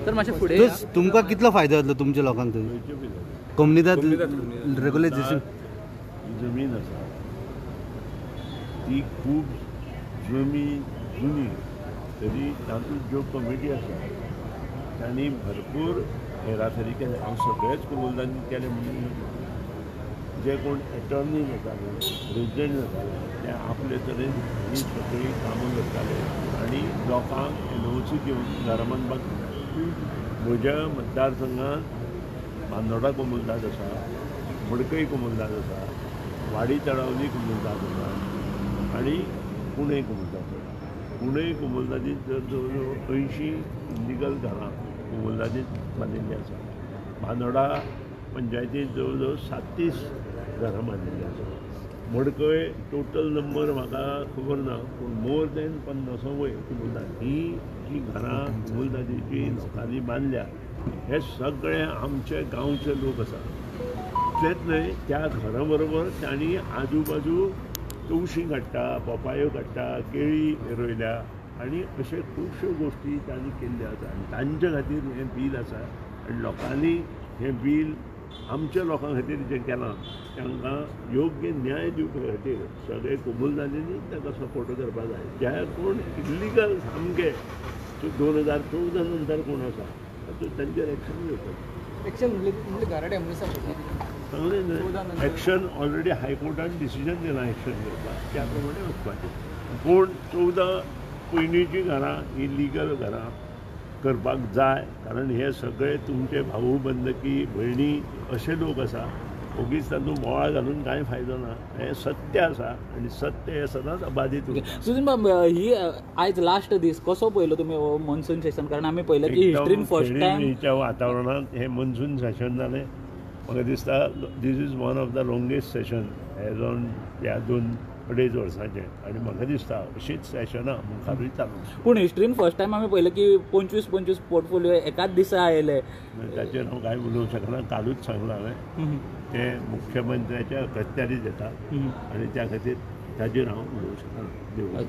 तर मातशें फुडें तुमकां कितलो फायदो जातलो तुमच्या लोकांक कोमनिदाद रेग्युलेशन जमीन आसा ती खूब जुनी तरी तातूंत ज्यो कमिटी आसा तांणी भरपूर हेराफेरी केले. हांव सगळेच कबूलदारी केले म्हणून जे कोण एटर्नी जाताले रेजिडेंट जाताले ते आपले तरेन ही सगळीं कामां करताले आनी लोकांक एनओसी दिवन घरां बांदपाक दिताले. म्हज्या मतदारसंघांत बांदोडा कबूलदाद आसा, मडकय कबूलदाद आसा, वाडी तळावली कबूलदाद आसा आनी पुणे कबूलदाद आसा. पुणे कबूलदादींत जवळ जवळ 80 इलिगल घरां कबूलदादींत बांदिल्लीं आसा. बांदोडा पंचायतींत जवळ जवळ 37 घरां बांदिल्लीं आसा. मडकय टोटल नंबर म्हाका खबर ना पूण मोर देन 50 वयर कबूलदाद ही जी घरां कबूलदादीची लोकांनी बांदल्या हे सगळे आमचे गांवचे लोक आसा. इतलेंच न्हय त्या घरा बरोबर तांणी आजू बाजू तवशीं काडटा, पोपायो काडटा, केळी रोयल्या आनी अशे खुबश्यो गोश्टी तांणी केल्ल्यो आसा. आनी तांचे खातीर हें बील आसा आनी लोकांनी हें बील आमच्या लोकां खातीर जें केलां तांकां योग्य न्याय दिवपा खातीर सगळे कबूलदादींनी ताका सपोर्ट करपा जाय. जे कोण इल्लिगल सामके 2014 नंतर कोण आसा तातूंत तांचेर एक्शन घेवपाचें. एक्शन म्हणजे घराडे सांगलें न्हय एक्शन ऑलरेडी हायकोर्टान डिसिजन दिलां एक्शन घेवपाक त्या प्रमाणे वचपाचें. पूण 14 पयलींचीं घरां इल्लिगल घरां करपाक जाय कारण हे सगळे तुमचे भाऊ बंदकी भयणी अशे लोक आसा. ओगीच तातूंत बोवाळ घालून कांय फायदो ना. हें सत्य आसा आनी सत्य हें सदांच अबादीत उरता. सुजन बाब ही आयज लास्ट दीस कसो पळयलो तुमी मॉन्सून सेशन कारण आमी पळयलें की हिस्ट्रीन फर्स्ट टायम वातावरणांत हें मॉन्सून सेशन जालें. म्हाका दिसता this is one of the longest session as on ह्या 2-2.5 वर्सांचें आनी म्हाका दिसता अशीच सेशनां मुखारूय चालू. पूण हिस्ट्रीन फर्स्ट टायम आमी पळयलें की 25 पोर्टफोलियो एकाच दिसा आयले. ताचेर हांव कांय उलोवंक शकना. कालूच सांगलां हांवें ते मुख्यमंत्र्याच्या अखत्यारीत येता आनी त्या खातीर ताचेर हांव उलोवंक शकना.